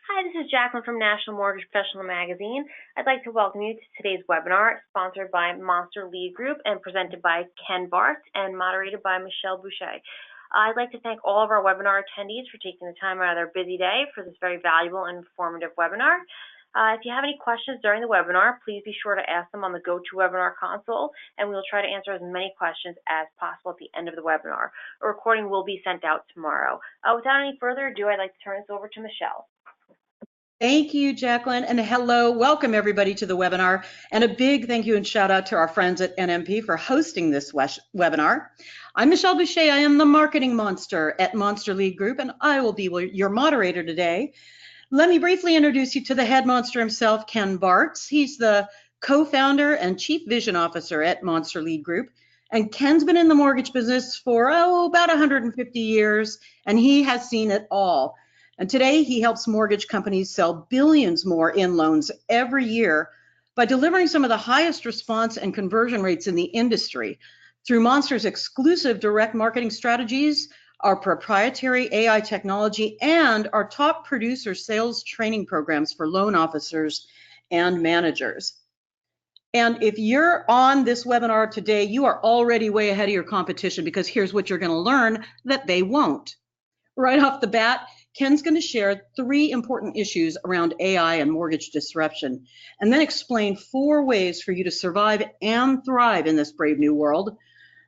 Hi, this is Jacqueline from National Mortgage Professional Magazine. I'd like to welcome you to today's webinar, sponsored by Monster Lead Group and presented by Ken Bart and moderated by Michelle Boucher. I'd like to thank all of our webinar attendees for taking the time out of their busy day for this very valuable and informative webinar. If you have any questions during the webinar, please be sure to ask them on the GoToWebinar console, and we'll try to answer as many questions as possible at the end of the webinar. A recording will be sent out tomorrow. Without any further ado, I'd like to turn this over to Michelle. Thank you, Jacqueline, and hello. Welcome, everybody, to the webinar. And a big thank you and shout out to our friends at NMP for hosting this webinar. I'm Michelle Boucher. I am the marketing monster at Monster Lead Group, and I will be your moderator today. Let me briefly introduce you to the head monster himself, Ken Bartz. He's the co-founder and chief vision officer at Monster Lead Group. And Ken's been in the mortgage business for, about 150 years, and he has seen it all. And today he helps mortgage companies sell billions more in loans every year by delivering some of the highest response and conversion rates in the industry through Monster's exclusive direct marketing strategies, our proprietary AI technology, and our top producer sales training programs for loan officers and managers. And if you're on this webinar today, you are already way ahead of your competition, because here's what you're going to learn that they won't. Right off the bat, Ken's going to share 3 important issues around AI and mortgage disruption, and then explain 4 ways for you to survive and thrive in this brave new world.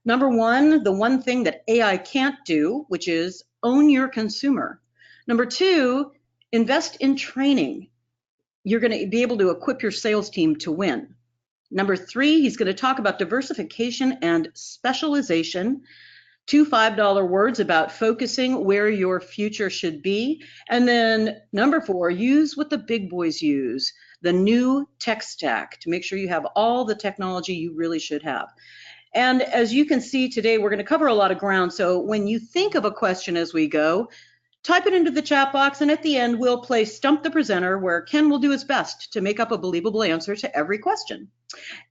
Number 1, the one thing that AI can't do, which is own your consumer. Number 2, invest in training. You're going to be able to equip your sales team to win. Number 3, he's going to talk about diversification and specialization. 2 $5 words about focusing where your future should be. And then number 4, use what the big boys use, the new tech stack, to make sure you have all the technology you really should have. And as you can see today, we're going to cover a lot of ground. So when you think of a question as we go, type it into the chat box, and at the end, we'll play Stump the Presenter, where Ken will do his best to make up a believable answer to every question.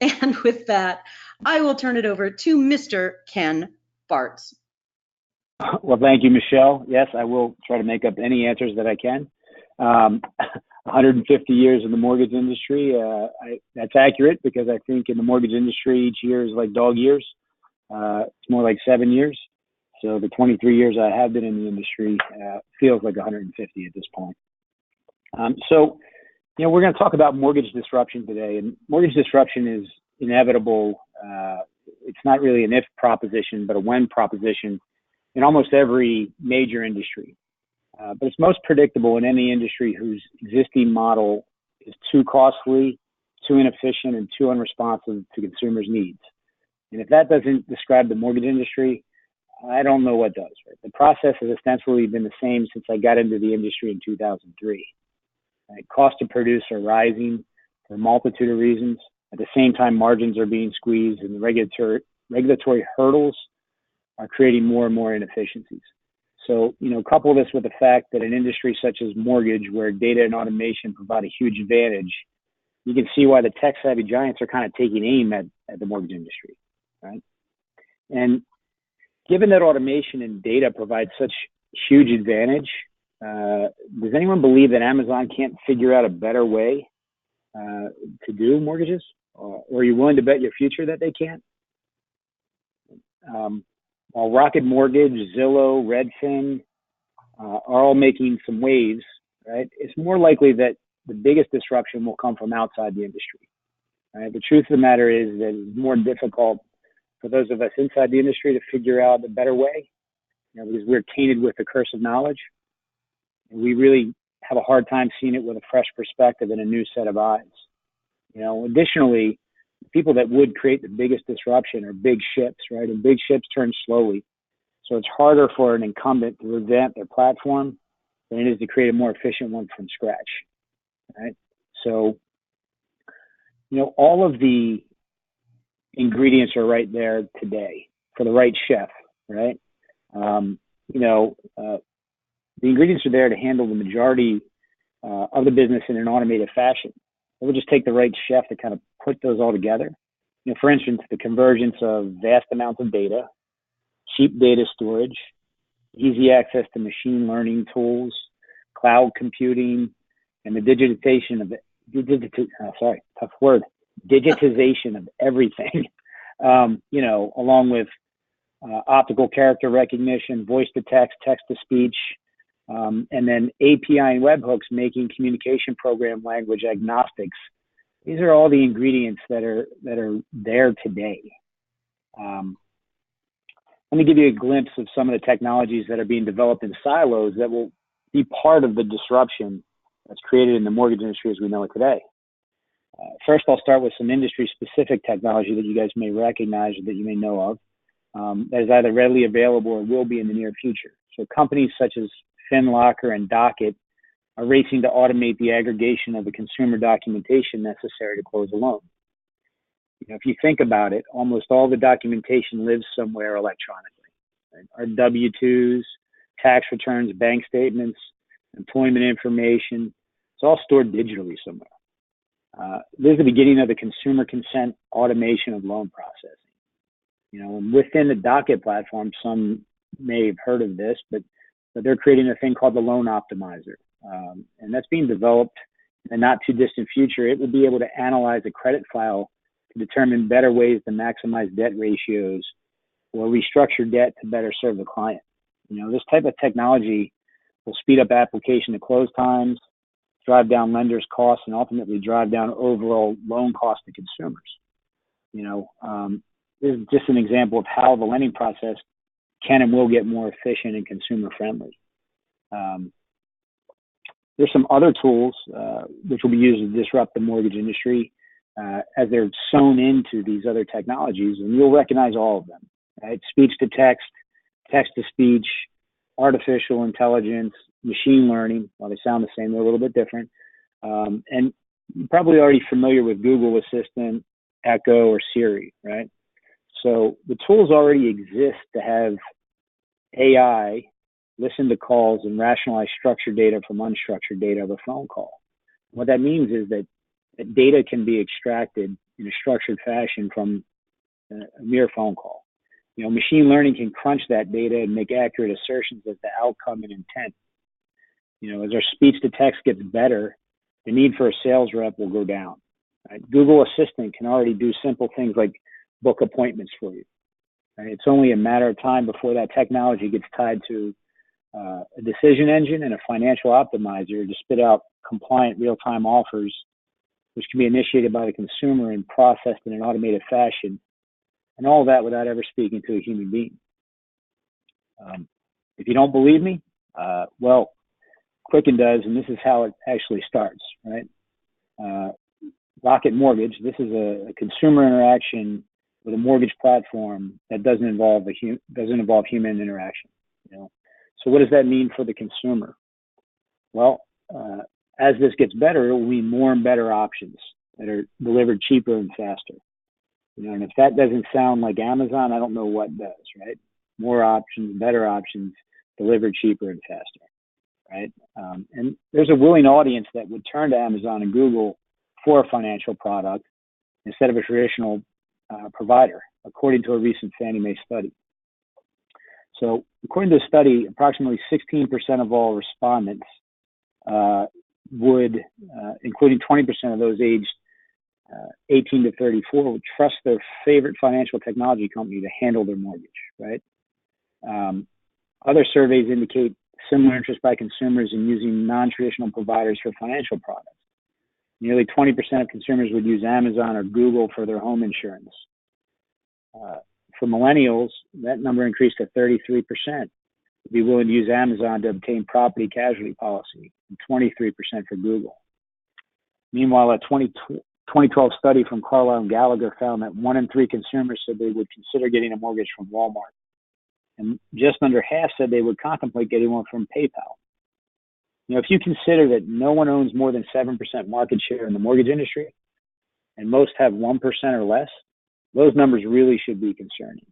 And with that, I will turn it over to Mr. Ken Bartz. Well, thank you, Michelle. Yes, I will try to make up any answers that I can. 150 years in the mortgage industry, that's accurate, because I think in the mortgage industry, each year is like dog years. It's more like 7 years. So the 23 years I have been in the industry feels like 150 at this point. So, we're going to talk about mortgage disruption today, and mortgage disruption is inevitable. It's not really an if proposition, but a when proposition in almost every major industry. But it's most predictable in any industry whose existing model is too costly, too inefficient, and too unresponsive to consumers' needs. And if that doesn't describe the mortgage industry, I don't know what does. Right? The process has ostensibly been the same since I got into the industry in 2003. Right? Cost to produce are rising for a multitude of reasons. At the same time, margins are being squeezed, and the regulatory hurdles are creating more and more inefficiencies. So, couple this with the fact that an industry such as mortgage, where data and automation provide a huge advantage, you can see why the tech-savvy giants are kind of taking aim at the mortgage industry, right? And given that automation and data provide such huge advantage, does anyone believe that Amazon can't figure out a better way to do mortgages? Or are you willing to bet your future that they can't? While Rocket Mortgage, Zillow, Redfin are all making some waves, right? It's more likely that the biggest disruption will come from outside the industry. Right? The truth of the matter is that it's more difficult for those of us inside the industry to figure out a better way, because we're tainted with the curse of knowledge. And we really have a hard time seeing it with a fresh perspective and a new set of eyes. Additionally, the people that would create the biggest disruption are big ships, right? And big ships turn slowly. So it's harder for an incumbent to revamp their platform than it is to create a more efficient one from scratch, right? So, all of the ingredients are right there today for the right chef, right? The ingredients are there to handle the majority of the business in an automated fashion. It would just take the right chef to kind of put those all together. For instance, the convergence of vast amounts of data, cheap data storage, easy access to machine learning tools, cloud computing, and the digitization of digitization of everything. Along with optical character recognition, voice to text, text to speech, and then API and webhooks making communication program language agnostics. These are all the ingredients that are there today. Let me give you a glimpse of some of the technologies that are being developed in silos that will be part of the disruption that's created in the mortgage industry as we know it today. First, I'll start with some industry-specific technology that you guys may recognize or that you may know of that is either readily available or will be in the near future. So companies such as FinLocker and Docket are racing to automate the aggregation of the consumer documentation necessary to close a loan. If you think about it, almost all the documentation lives somewhere electronically. Right? Our W-2s, tax returns, bank statements, employment information, it's all stored digitally somewhere. This is the beginning of the consumer consent automation of loan processing. And within the Docket platform, some may have heard of this, but they're creating a thing called the Loan Optimizer. And that's being developed in the not too distant future. It will be able to analyze a credit file to determine better ways to maximize debt ratios or restructure debt to better serve the client. This type of technology will speed up application to close times, drive down lenders' costs, and ultimately drive down overall loan costs to consumers. This is just an example of how the lending process can and will get more efficient and consumer friendly. There's some other tools which will be used to disrupt the mortgage industry as they're sewn into these other technologies, and you'll recognize all of them, right? Speech to text, text to speech, artificial intelligence, machine learning. While they sound the same, they're a little bit different. And you're probably already familiar with Google Assistant, Echo, or Siri, right? So the tools already exist to have AI listen to calls and rationalize structured data from unstructured data of a phone call. What that means is that data can be extracted in a structured fashion from a mere phone call. Machine learning can crunch that data and make accurate assertions as to outcome and intent. As our speech to text gets better, the need for a sales rep will go down. Right? Google Assistant can already do simple things like book appointments for you. Right? It's only a matter of time before that technology gets tied to a decision engine and a financial optimizer to spit out compliant real-time offers, which can be initiated by the consumer and processed in an automated fashion, and all that without ever speaking to a human being. If you don't believe me, well, Quicken does, and this is how it actually starts, right? Rocket Mortgage, this is a consumer interaction with a mortgage platform that doesn't involve human interaction. So what does that mean for the consumer? Well, as this gets better, it will mean more and better options that are delivered cheaper and faster. And if that doesn't sound like Amazon, I don't know what does, right? More options, better options, delivered cheaper and faster, right? And there's a willing audience that would turn to Amazon and Google for a financial product instead of a traditional provider, according to a recent Fannie Mae study. So according to the study, approximately 16% of all respondents would, including 20% of those aged 18 to 34, would trust their favorite financial technology company to handle their mortgage, right? Other surveys indicate similar interest by consumers in using non-traditional providers for financial products. Nearly 20% of consumers would use Amazon or Google for their home insurance. For millennials, that number increased to 33%. Would be willing to use Amazon to obtain property casualty policy, and 23% for Google. Meanwhile, a 2012 study from Carlyle and Gallagher found that 1 in 3 consumers said they would consider getting a mortgage from Walmart. And just under half said they would contemplate getting one from PayPal. If you consider that no one owns more than 7% market share in the mortgage industry, and most have 1% or less, those numbers really should be concerning.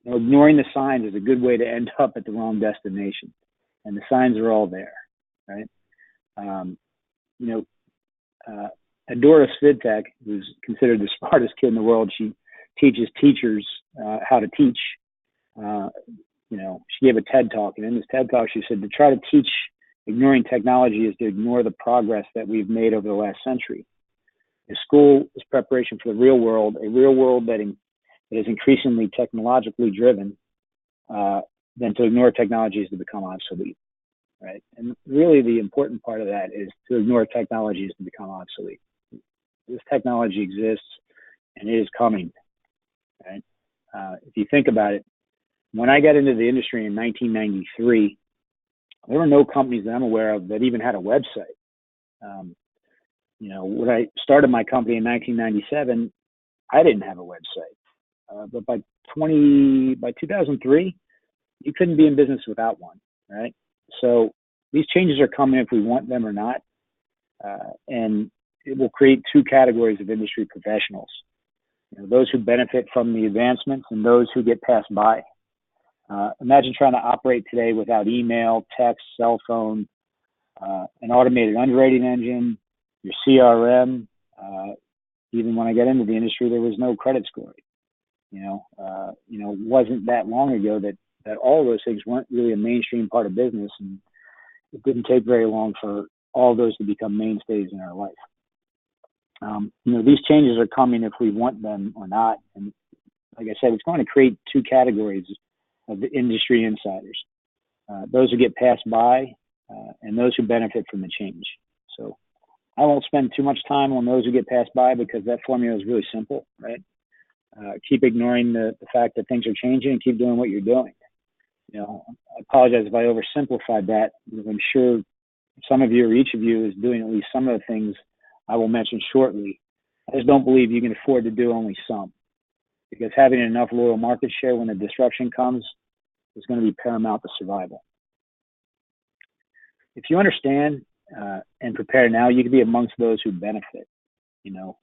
Ignoring the signs is a good way to end up at the wrong destination, and the signs are all there, right? Adora Svidtek, who's considered the smartest kid in the world, she teaches teachers how to teach. She gave a TED Talk, and in this TED Talk, she said to try to teach ignoring technology is to ignore the progress that we've made over the last century. The school is preparation for the real world, a real world that is increasingly technologically driven, then to ignore technology is to become obsolete, right? And really the important part of that is to ignore technology is to become obsolete. This technology exists and it is coming, right? If you think about it, when I got into the industry in 1993, there were no companies that I'm aware of that even had a website. When I started my company in 1997, I didn't have a website. But by 2003, you couldn't be in business without one, right? So these changes are coming if we want them or not. And it will create two categories of industry professionals. Those who benefit from the advancements and those who get passed by. Imagine trying to operate today without email, text, cell phone, an automated underwriting engine, your CRM. Even when I got into the industry, there was no credit scoring. Wasn't that long ago that all of those things weren't really a mainstream part of business, and it didn't take very long for all of those to become mainstays in our life. These changes are coming if we want them or not, and like I said, it's going to create two categories of the industry insiders: those who get passed by, and those who benefit from the change. So I won't spend too much time on those who get passed by because that formula is really simple, right? Keep ignoring the fact that things are changing and keep doing what you're doing. I apologize if I oversimplified that, because I'm sure some of you or each of you is doing at least some of the things I will mention shortly. I just don't believe you can afford to do only some, because having enough loyal market share when the disruption comes is going to be paramount to survival. If you understand and prepare now, you can be amongst those who benefit. You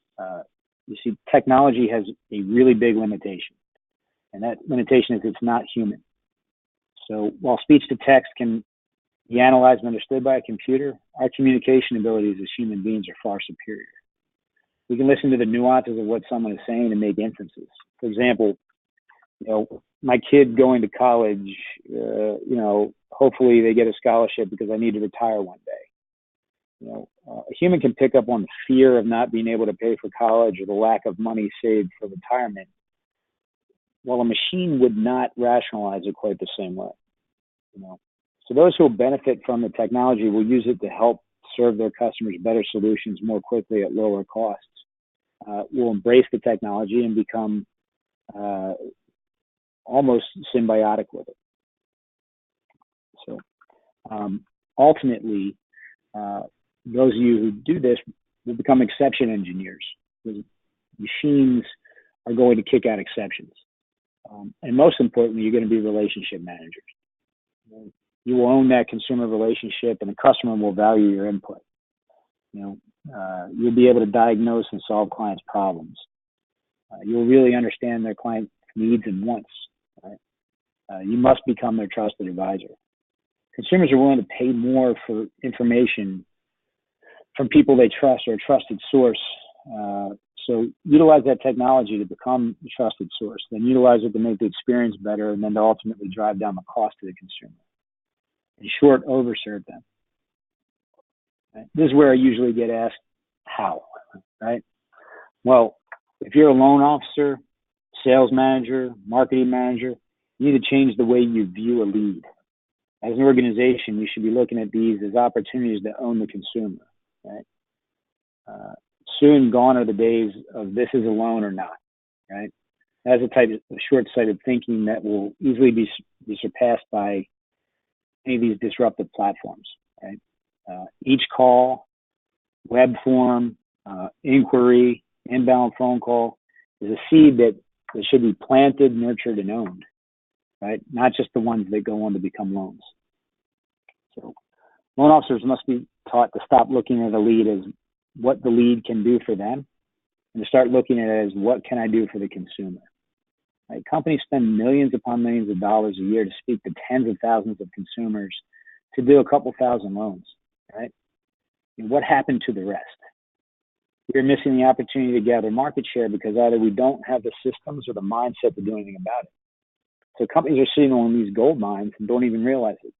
see, technology has a really big limitation, and that limitation is it's not human. So while speech to text can be analyzed and understood by a computer, our communication abilities as human beings are far superior. We can listen to the nuances of what someone is saying and make inferences. For example, my kid going to college, hopefully they get a scholarship because I need to retire one day. A human can pick up on the fear of not being able to pay for college or the lack of money saved for retirement, while a machine would not rationalize it quite the same way. So those who will benefit from the technology will use it to help serve their customers better solutions more quickly at lower costs. Will embrace the technology and become almost symbiotic with it. So ultimately, those of you who do this will become exception engineers. Because machines are going to kick out exceptions. And most importantly, you're going to be relationship managers. You will own that consumer relationship, and the customer will value your input. You'll be able to diagnose and solve clients' problems. You'll really understand their client's needs and wants. Right? You must become their trusted advisor. Consumers are willing to pay more for information from people they trust or a trusted source. So utilize that technology to become the trusted source, then utilize it to make the experience better, and then to ultimately drive down the cost to the consumer. In short, overserve them. Right? This is where I usually get asked, how, right? Well, if you're a loan officer, sales manager, marketing manager, you need to change the way you view a lead. As an organization, you should be looking at these as opportunities to own the consumer, right? Soon gone are the days of this is a loan or not, right? That's a type of short-sighted thinking that will easily be surpassed by any of these disruptive platforms, right? Each call, web form, inquiry, inbound phone call is a seed that should be planted, nurtured, and owned, right? Not just the ones that go on to become loans. So loan officers must be taught to stop looking at a lead as what the lead can do for them, and to start looking at it as what can I do for the consumer. Right? Companies spend millions upon millions of dollars a year to speak to tens of thousands of consumers to do a couple thousand loans, right? And what happened to the rest? We're missing the opportunity to gather market share because either we don't have the systems or the mindset to do anything about it. So companies are sitting on these gold mines and don't even realize it.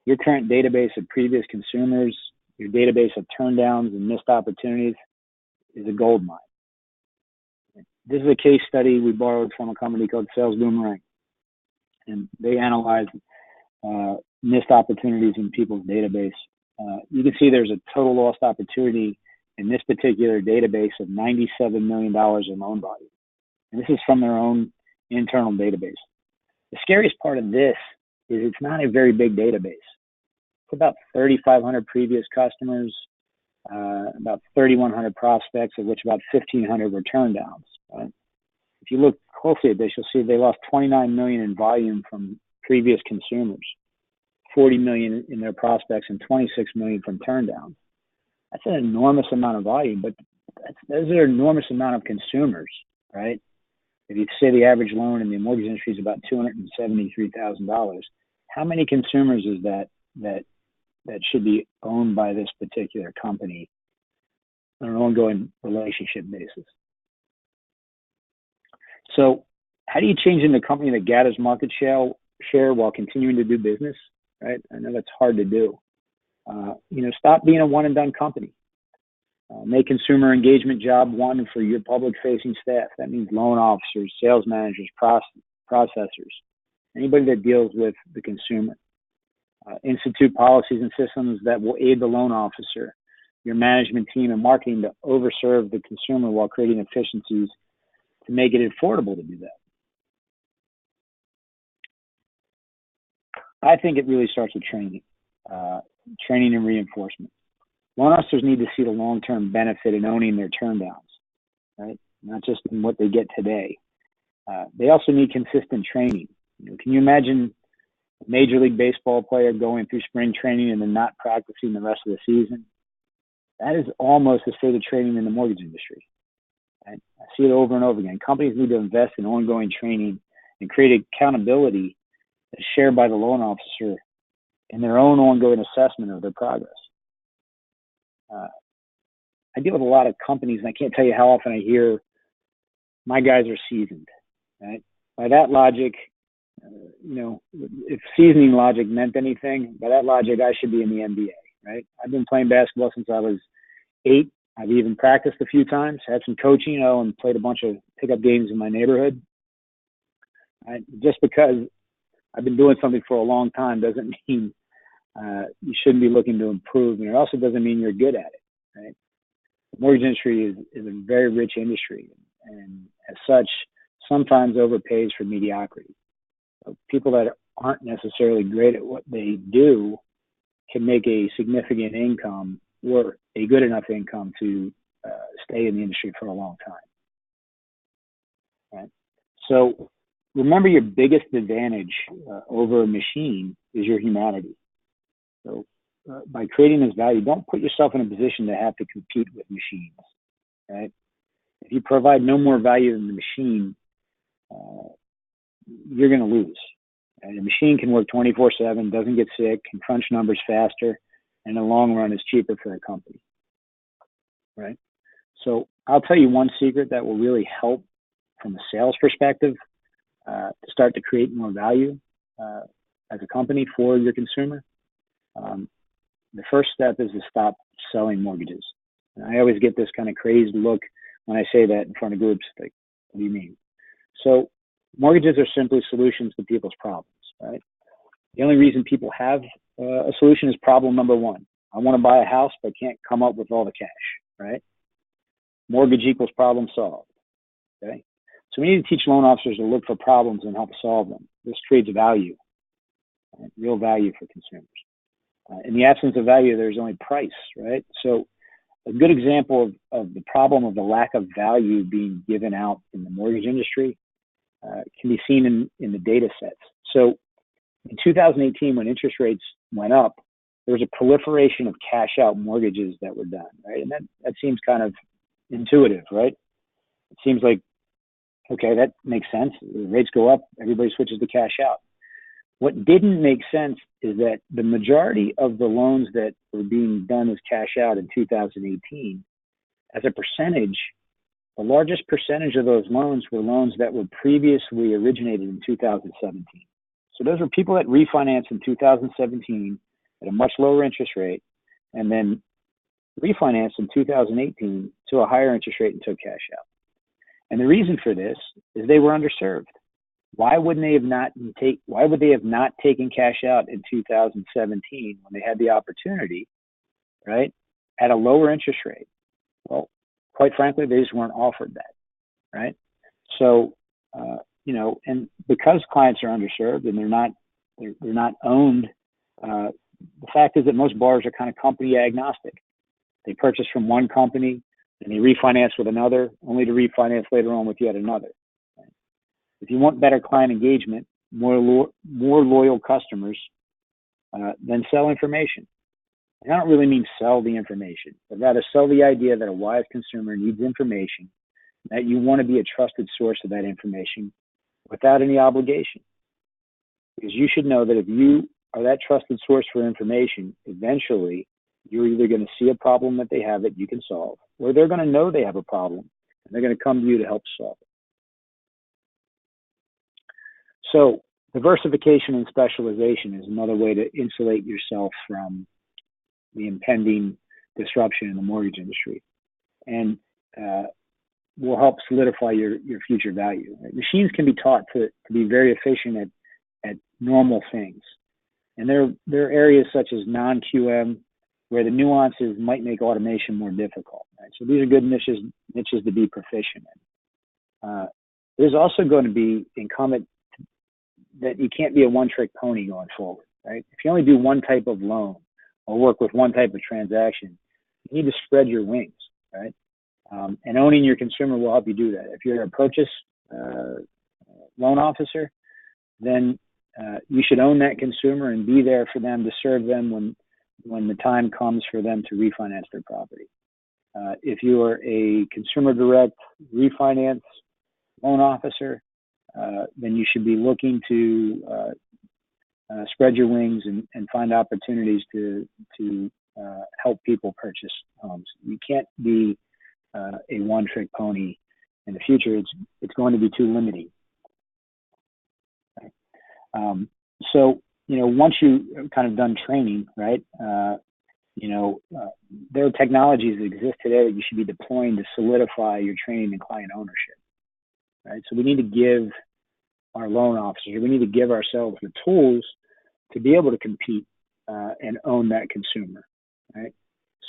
your current database of previous consumers, your database of turndowns and missed opportunities is a gold mine. This is a case study we borrowed from a company called Sales Boomerang, and they analyzed missed opportunities in people's database. You can see there's a total lost opportunity in this particular database of $97 million in loan volume. And this is from their own internal database. The scariest part of this is it's not a very big database. It's about 3,500 previous customers, about 3,100 prospects, of which about 1,500 were turndowns. Right? If you look closely at this, you'll see they lost 29 million in volume from previous consumers, 40 million in their prospects, and 26 million from turndowns. That's an enormous amount of volume, but those are an enormous amount of consumers, right? If you say the average loan in the mortgage industry is about $273,000, how many consumers is that should be owned by this particular company on an ongoing relationship basis? So how do you change into a company that gathers market share while continuing to do business, right? I know that's hard to do. Stop being a one and done company. Make consumer engagement job one for your public facing staff. That means loan officers, sales managers, processors, anybody that deals with the consumer. Institute policies and systems that will aid the loan officer, your management team, and marketing to overserve the consumer while creating efficiencies to make it affordable to do that. I think it really starts with training and reinforcement. Loan officers need to see the long-term benefit in owning their turndowns, right? Not just in what they get today. They also need consistent training. Can you imagine a Major League Baseball player going through spring training and then not practicing the rest of the season? That is almost as state of training in the mortgage industry. Right? I see it over and over again. Companies need to invest in ongoing training and create accountability that's shared by the loan officer in their own ongoing assessment of their progress. I deal with a lot of companies, and I can't tell you how often I hear, my guys are seasoned, right? By that logic, if seasoning logic meant anything, by that logic, I should be in the NBA, right? I've been playing basketball since I was 8. I've even practiced a few times, had some coaching, and played a bunch of pickup games in my neighborhood. Right? Just because I've been doing something for a long time doesn't mean you shouldn't be looking to improve. And it also doesn't mean you're good at it, right? The mortgage industry is a very rich industry, and as such, sometimes overpays for mediocrity. So people that aren't necessarily great at what they do can make a significant income or a good enough income to stay in the industry for a long time. Right? So remember, your biggest advantage over a machine is your humanity. So by creating this value, don't put yourself in a position to have to compete with machines. Right? If you provide no more value than the machine, you're going to lose. And a machine can work 24/7, doesn't get sick, can crunch numbers faster, and in the long run is cheaper for a company. Right? So I'll tell you one secret that will really help from a sales perspective to start to create more value as a company for your consumer. The first step is to stop selling mortgages. And I always get this kind of crazed look when I say that in front of groups, like, what do you mean? So mortgages are simply solutions to people's problems, right? The only reason people have a solution is problem number one. I want to buy a house, but can't come up with all the cash, right? Mortgage equals problem solved, okay? So we need to teach loan officers to look for problems and help solve them. This creates value, right? Real value for consumers. In the absence of value, there's only price, right? So a good example of the problem of the lack of value being given out in the mortgage industry can be seen in the data sets. So in 2018, when interest rates went up, there was a proliferation of cash out mortgages that were done, right? And that seems kind of intuitive, right? It seems like, okay, that makes sense. The rates go up, everybody switches to cash out. What didn't make sense is that the majority of the loans that were being done as cash out in 2018, as a percentage, the largest percentage of those loans were loans that were previously originated in 2017. So those were people that refinanced in 2017 at a much lower interest rate and then refinanced in 2018 to a higher interest rate and took cash out. And the reason for this is they were underserved. Why would they have not taken cash out in 2017 when they had the opportunity, right, at a lower interest rate? Well, quite frankly, they just weren't offered that, right? So, and because clients are underserved and they're not owned, the fact is that most borrowers are kind of company agnostic. They purchase from one company and they refinance with another, only to refinance later on with yet another. If you want better client engagement, more loyal customers, then sell information. And I don't really mean sell the information, but rather sell the idea that a wise consumer needs information, that you want to be a trusted source of that information without any obligation. Because you should know that if you are that trusted source for information, eventually you're either going to see a problem that they have that you can solve, or they're going to know they have a problem and they're going to come to you to help solve it. So diversification and specialization is another way to insulate yourself from the impending disruption in the mortgage industry, and will help solidify your future value. Right? Machines can be taught to be very efficient at normal things. And there are areas such as non-QM where the nuances might make automation more difficult. Right? So these are good niches to be proficient in. There's also going to be incumbent that you can't be a one-trick pony going forward. Right? If you only do one type of loan or work with one type of transaction, you need to spread your wings. Right? And owning your consumer will help you do that. If you're a purchase loan officer, then you should own that consumer and be there for them to serve them when the time comes for them to refinance their property. If you are a consumer direct refinance loan officer, then you should be looking to spread your wings and find opportunities to help people purchase homes. You can't be a one-trick pony in the future. It's going to be too limiting. So, once you kind of done training, right, there are technologies that exist today that you should be deploying to solidify your training and client ownership, right? So we need to give our loan officers, we need to give ourselves the tools to be able to compete and own that consumer, right?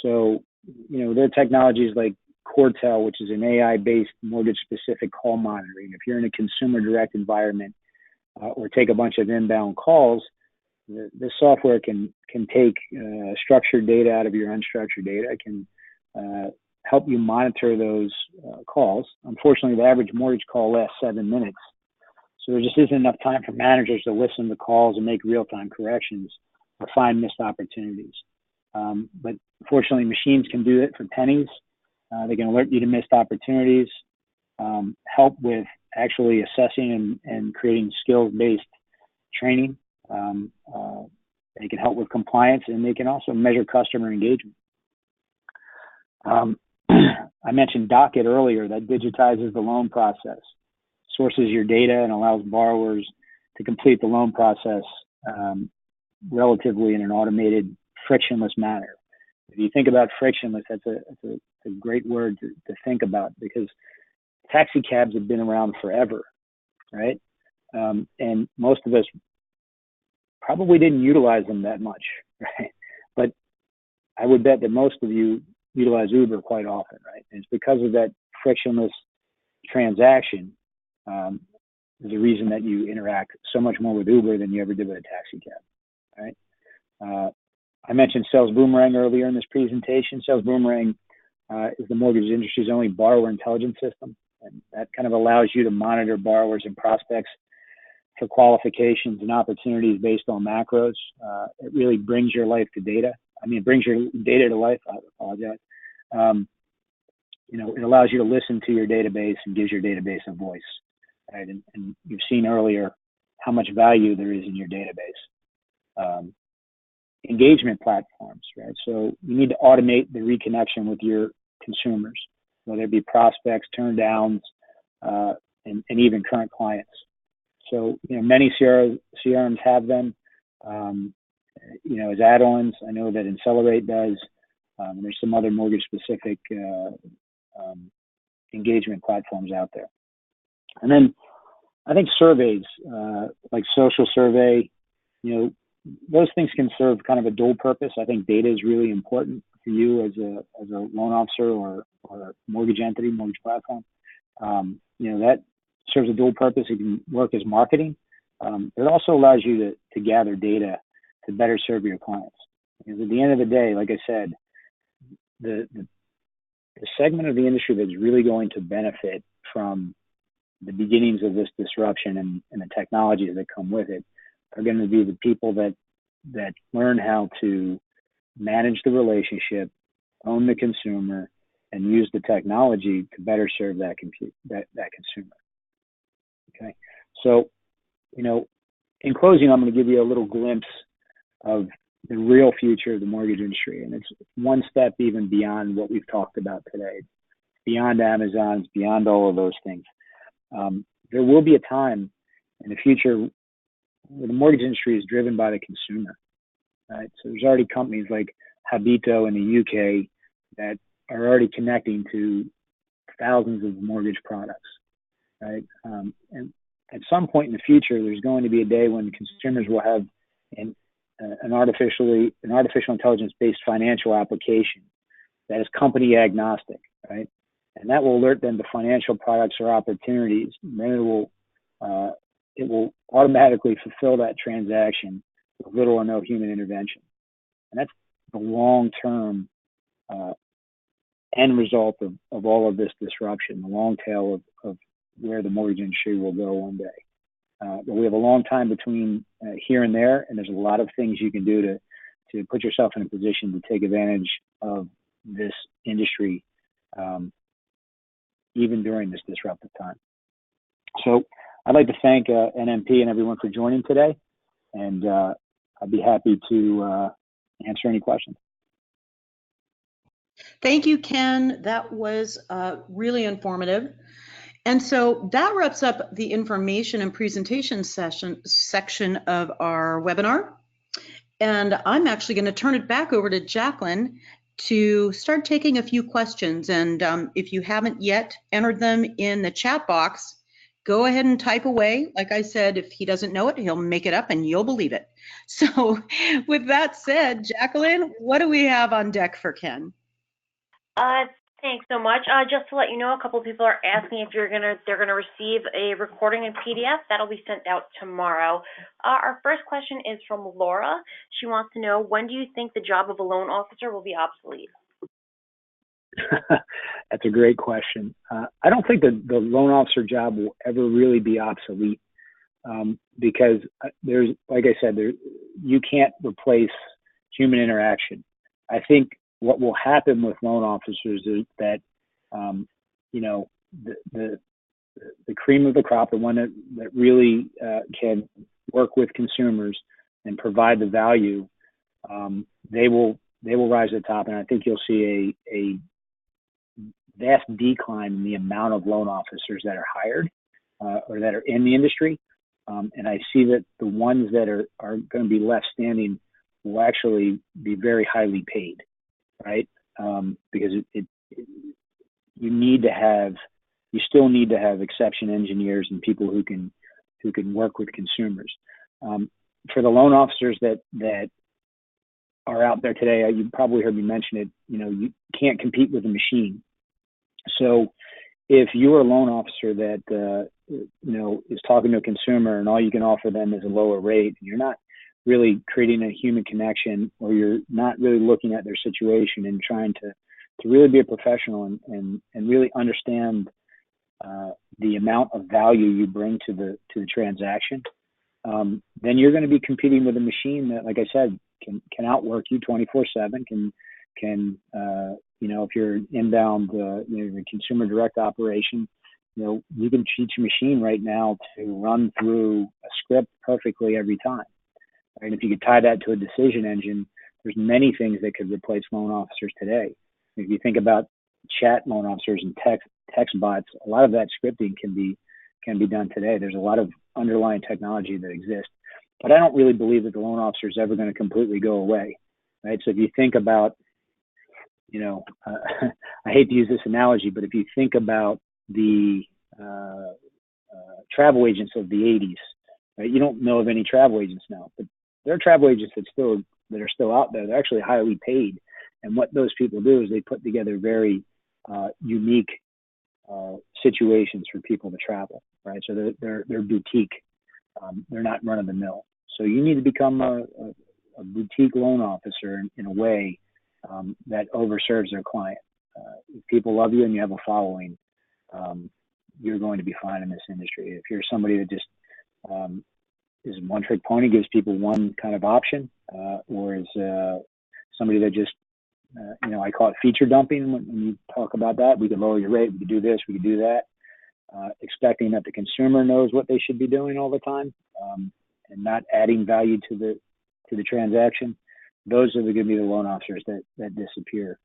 So, there are technologies like Cortel, which is an AI-based mortgage-specific call monitoring. If you're in a consumer direct environment, or take a bunch of inbound calls, the software can take structured data out of your unstructured data. It can help you monitor those calls. Unfortunately, the average mortgage call lasts 7 minutes. So there just isn't enough time for managers to listen to calls and make real-time corrections or find missed opportunities. But fortunately, machines can do it for pennies. They can alert you to missed opportunities, help with actually assessing and creating skills-based training. They can help with compliance, and they can also measure customer engagement. I mentioned Docket earlier. That digitizes the loan process, sources your data, and allows borrowers to complete the loan process relatively in an automated, frictionless manner. If you think about frictionless, that's a great word to think about, because taxi cabs have been around forever, right? And most of us probably didn't utilize them that much, right? But I would bet that most of you utilize Uber quite often, right? And it's because of that frictionless transaction. There's a reason that you interact so much more with Uber than you ever did with a taxi cab, right? I mentioned Sales Boomerang earlier in this presentation. Sales Boomerang is the mortgage industry's only borrower intelligence system. And that kind of allows you to monitor borrowers and prospects for qualifications and opportunities based on macros. It really brings your life to data. It brings your data to life. I apologize. It allows you to listen to your database and gives your database a voice, right? And you've seen earlier how much value there is in your database. Engagement platforms, right? So you need to automate the reconnection with your consumers, whether it be prospects, turn downs, and even current clients. So, many CRMs have them. as add-ons. I know that Accelerate does. There's some other mortgage-specific engagement platforms out there. And then I think surveys, like social survey, those things can serve kind of a dual purpose. I think data is really important for you as a loan officer or a mortgage entity, mortgage platform. That serves a dual purpose. It can work as marketing. It also allows you to gather data to better serve your clients. Because at the end of the day, like I said, the segment of the industry that's really going to benefit from the beginnings of this disruption and the technologies that come with it are going to be the people that learn how to manage the relationship, own the consumer, and use the technology to better serve that consumer. Okay, so in closing, I'm going to give you a little glimpse of the real future of the mortgage industry, and it's one step even beyond what we've talked about today, beyond Amazon's, beyond all of those things. There will be a time in the future where the mortgage industry is driven by the consumer, right? So there's already companies like Habito in the UK that are already connecting to thousands of mortgage products, right? And at some point in the future, there's going to be a day when consumers will have an artificial intelligence-based financial application that is company agnostic, right? And that will alert them to financial products or opportunities. And then it will automatically fulfill that transaction with little or no human intervention. And that's the long-term end result of all of this disruption, the long tail of where the mortgage industry will go one day. But we have a long time between here and there, and there's a lot of things you can do to put yourself in a position to take advantage of this industry, even during this disruptive time. So I'd like to thank NMP and everyone for joining today, and I'd be happy to answer any questions. Thank you, Ken. That was really informative. And so that wraps up the information and presentation section of our webinar. And I'm actually going to turn it back over to Jacqueline to start taking a few questions. And if you haven't yet entered them in the chat box, go ahead and type away. Like I said, if he doesn't know it, he'll make it up and you'll believe it. So with that said, Jacqueline, what do we have on deck for Ken? Thanks so much. Just to let you know, a couple of people are asking if they're gonna receive a recording in PDF. That'll be sent out tomorrow. Our first question is from Laura. She wants to know, when do you think the job of a loan officer will be obsolete? That's a great question. I don't think the loan officer job will ever really be obsolete, because there's, like I said, you can't replace human interaction. I think what will happen with loan officers is that, the cream of the crop, the one that really can work with consumers and provide the value, they will rise to the top. And I think you'll see a vast decline in the amount of loan officers that are hired or that are in the industry. And I see that the ones that are going to be left standing will actually be very highly paid, right? Because you still need to have exception engineers and people who can work with consumers. For the loan officers that are out there today, you probably heard me mention it, you can't compete with a machine. So if you're a loan officer that is talking to a consumer and all you can offer them is a lower rate, and you're not really creating a human connection, or you're not really looking at their situation and trying to really be a professional and really understand the amount of value you bring to the transaction, then you're going to be competing with a machine that, like I said, can outwork you 24/7. Can if you're an inbound, the consumer direct operation, you can teach a machine right now to run through a script perfectly every time. And if you could tie that to a decision engine, there's many things that could replace loan officers today. If you think about chat loan officers and text bots, a lot of that scripting can be done today. There's a lot of underlying technology that exists. But I don't really believe that the loan officer is ever going to completely go away, right? So if you think about, I hate to use this analogy, but if you think about the travel agents of the 80s, right? You don't know of any travel agents now, but there are travel agents that are still out there. They're actually highly paid, and what those people do is they put together very unique situations for people to travel, right? So they're boutique. They're not run of the mill. So you need to become a boutique loan officer in a way that overserves their client. If people love you and you have a following, you're going to be fine in this industry. If you're somebody that just is a one-trick pony, gives people one kind of option, or is somebody that just, I call it feature dumping when you talk about that. We can lower your rate, we can do this, we can do that, expecting that the consumer knows what they should be doing all the time, and not adding value to the transaction. Those are going to be the loan officers that disappear.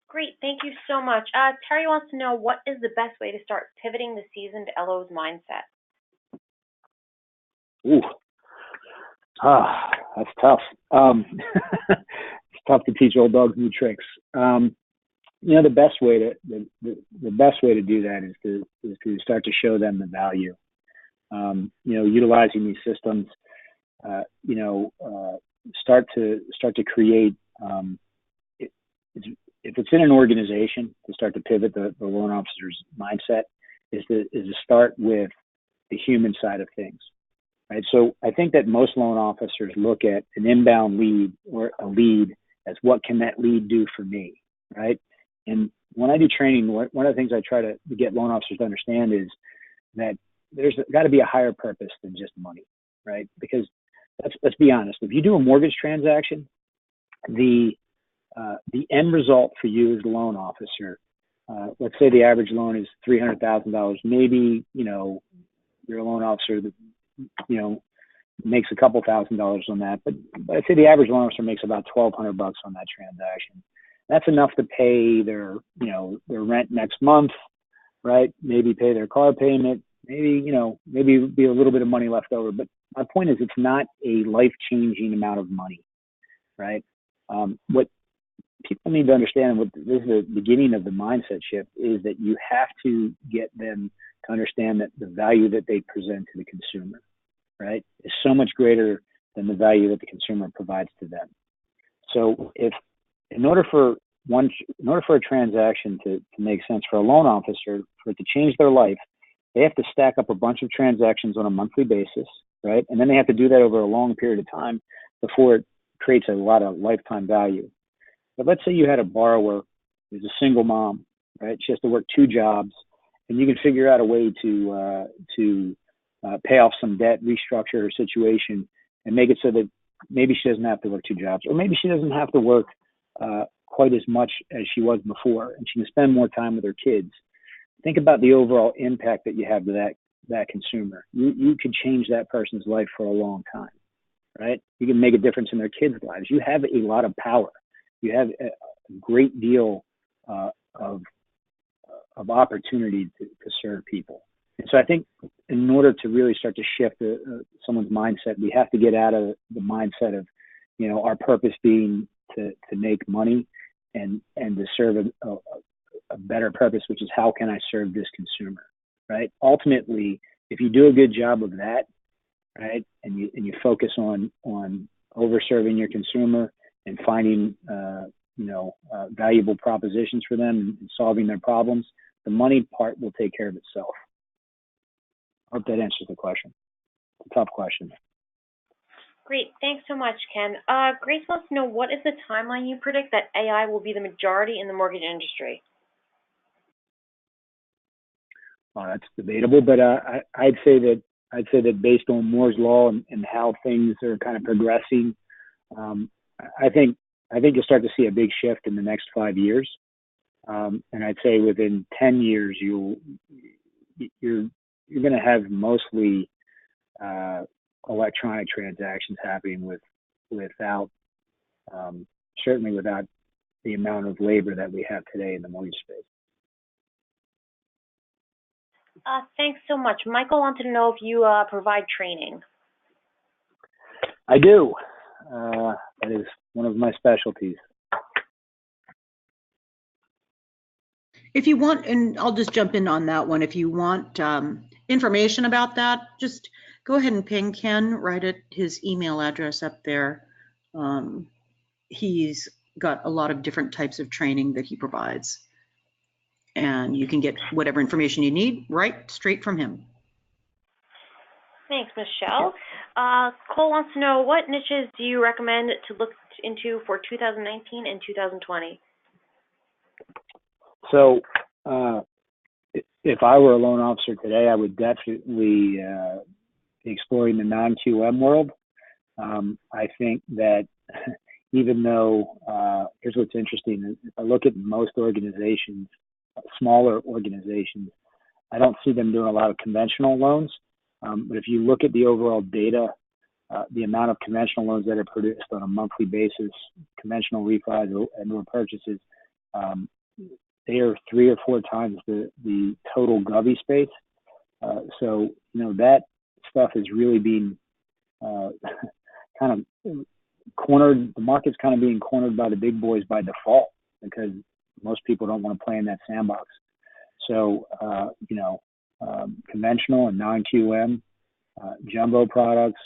Great, thank you so much. Terry wants to know, what is the best way to start pivoting the seasoned LO's mindset? Ooh, that's tough. It's tough to teach old dogs new tricks. The best way to do that is to start to show them the value. Utilizing these systems. Start to create. If it's in an organization, to start to pivot the loan officer's mindset is to start with the human side of things, right? So I think that most loan officers look at an inbound lead or a lead as what can that lead do for me, right? And when I do training, one of the things I try to get loan officers to understand is that there's got to be a higher purpose than just money, right? Because let's be honest, if you do a mortgage transaction, the end result for you as a loan officer, let's say the average loan is $300,000. Maybe, you're a loan officer that, makes a couple $1,000s on that. But I'd say the average loan officer makes about $1,200 on that transaction. That's enough to pay their rent next month, right? Maybe pay their car payment, maybe be a little bit of money left over. But my point is, it's not a life-changing amount of money, right? What people need to understand, what this is the beginning of the mindset shift, is that you have to get them to understand that the value that they present to the consumer, right, is so much greater than the value that the consumer provides to them. So in order for a transaction to make sense for a loan officer, for it to change their life, they have to stack up a bunch of transactions on a monthly basis, right? And then they have to do that over a long period of time before it creates a lot of lifetime value. But let's say you had a borrower who's a single mom, right? She has to work 2 jobs, and you can figure out a way to pay off some debt, restructure her situation, and make it so that maybe she doesn't have to work 2 jobs, or maybe she doesn't have to work quite as much as she was before, and she can spend more time with her kids. Think about the overall impact that you have to that consumer. You could change that person's life for a long time, right? You can make a difference in their kids' lives. You have a lot of power. You have a great deal of opportunity to serve people. And so I think in order to really start to shift someone's mindset, we have to get out of the mindset of, our purpose being to make money and to serve a better purpose, which is how can I serve this consumer, right? Ultimately, if you do a good job of that, right, and you focus on over-serving your consumer and finding valuable propositions for them and solving their problems, the money part will take care of itself. I hope that answers the question. It's a tough question. Great, thanks so much, Ken. Grace wants to know, what is the timeline you predict that AI will be the majority in the mortgage industry? Well, that's debatable, but I'd say that based on Moore's law and how things are kind of progressing, I think you'll start to see a big shift in the next 5 years, and I'd say within 10 years you're going to have mostly electronic transactions happening without certainly without the amount of labor that we have today in the mortgage space. Thanks so much. Michael wanted to know if you provide training. I do. That is one of my specialties. If you want, and I'll just jump in on that one, if you want information about that, just go ahead and ping Ken right at his email address up there. He's got a lot of different types of training that he provides. And you can get whatever information you need right straight from him. Thanks, Michelle. Cole wants to know, what niches do you recommend to look into for 2019 and 2020? So if I were a loan officer today, I would definitely be exploring the non-QM world. I think that even though, here's what's interesting, if I look at most organizations, smaller organizations, I don't see them doing a lot of conventional loans. But if you look at the overall data, the amount of conventional loans that are produced on a monthly basis, conventional refis and/or purchases, they are 3 or 4 times the total Govy space. So, that stuff is really being kind of cornered. The market's kind of being cornered by the big boys by default because most people don't want to play in that sandbox. So, conventional and non-QM, jumbo products,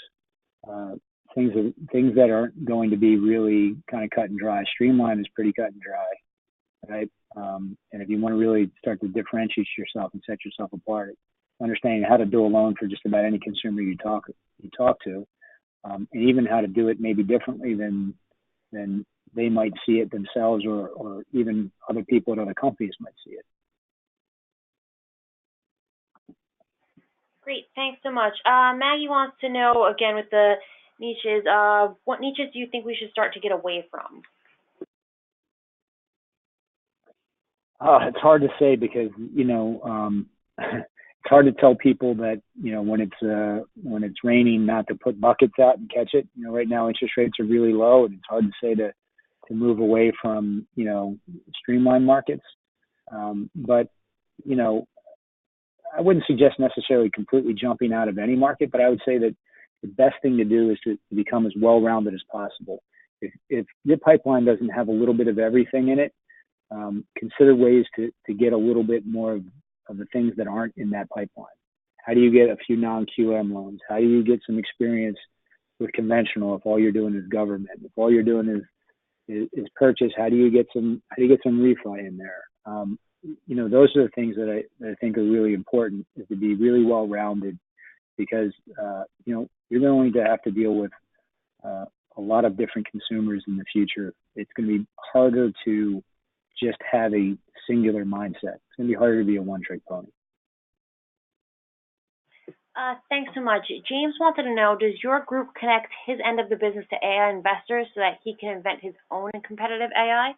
things that aren't going to be really kind of cut and dry. Streamline is pretty cut and dry, right? And if you want to really start to differentiate yourself and set yourself apart, understanding how to do a loan for just about any consumer you talk to, and even how to do it maybe differently than they might see it themselves, or even other people at other companies might see it. Great, thanks so much. Maggie wants to know, again, with the niches, what niches do you think we should start to get away from? It's hard to say because, it's hard to tell people that, when it's raining, not to put buckets out and catch it. Right now interest rates are really low, and it's hard to say to move away from, streamline markets. But, I wouldn't suggest necessarily completely jumping out of any market, but I would say that the best thing to do is to become as well-rounded as possible. If your pipeline doesn't have a little bit of everything in it, consider ways to get a little bit more of the things that aren't in that pipeline. How do you get a few non-QM loans? How do you get some experience with conventional if all you're doing is government? If all you're doing is purchase, how do you get some refi in there? Those are the things that I think are really important, is to be really well-rounded, because you're going to have to deal with a lot of different consumers in the future. It's going to be harder to just have a singular mindset. It's going to be harder to be a one-trick pony. Thanks so much. James wanted to know, does your group connect his end of the business to AI investors so that he can invent his own competitive AI?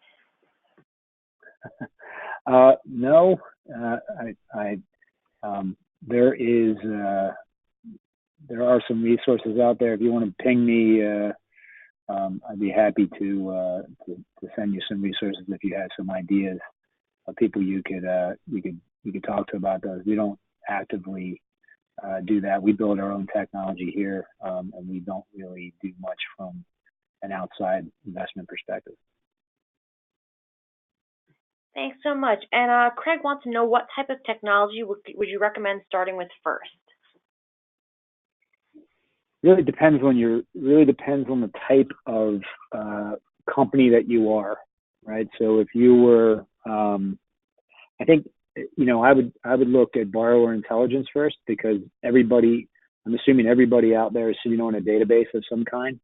No, there are some resources out there. If you want to ping me, I'd be happy to send you some resources if you have some ideas of people you could talk to about those. We don't actively do that. We build our own technology here, and we don't really do much from an outside investment perspective. Thanks so much. And Craig wants to know, what type of technology would you recommend starting with first? Really depends on the type of company that you are, right? So if you were, I think, I would look at borrower intelligence first, because I'm assuming everybody out there is sitting on a database of some kind,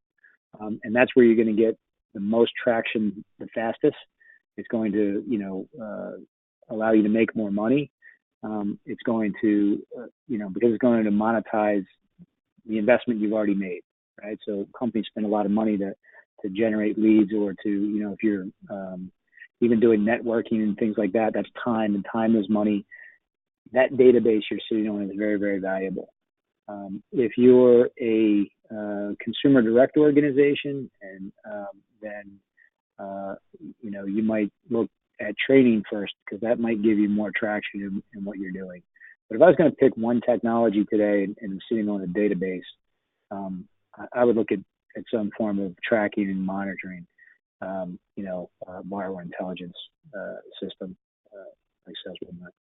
and that's where you're going to get the most traction the fastest. It's going to, allow you to make more money. It's going to, because it's going to monetize the investment you've already made, right? So companies spend a lot of money to generate leads, or to, if you're even doing networking and things like that, that's time, and time is money. That database you're sitting on is very, very valuable. If you're a consumer direct organization, and then you might look at trading first, because that might give you more traction in what you're doing. But if I was going to pick one technology today and sitting on a database, I would look at some form of tracking and monitoring, borrower intelligence system like Salesforce.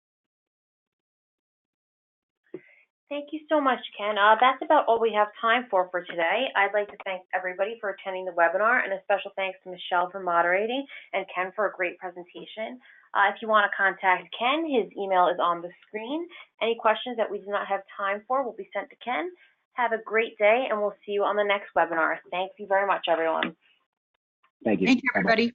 Thank you so much, Ken. That's about all we have time for today. I'd like to thank everybody for attending the webinar, and a special thanks to Michelle for moderating and Ken for a great presentation. If you want to contact Ken, his email is on the screen. Any questions that we do not have time for will be sent to Ken. Have a great day, and we'll see you on the next webinar. Thank you very much, everyone. Thank you. Thank you, everybody.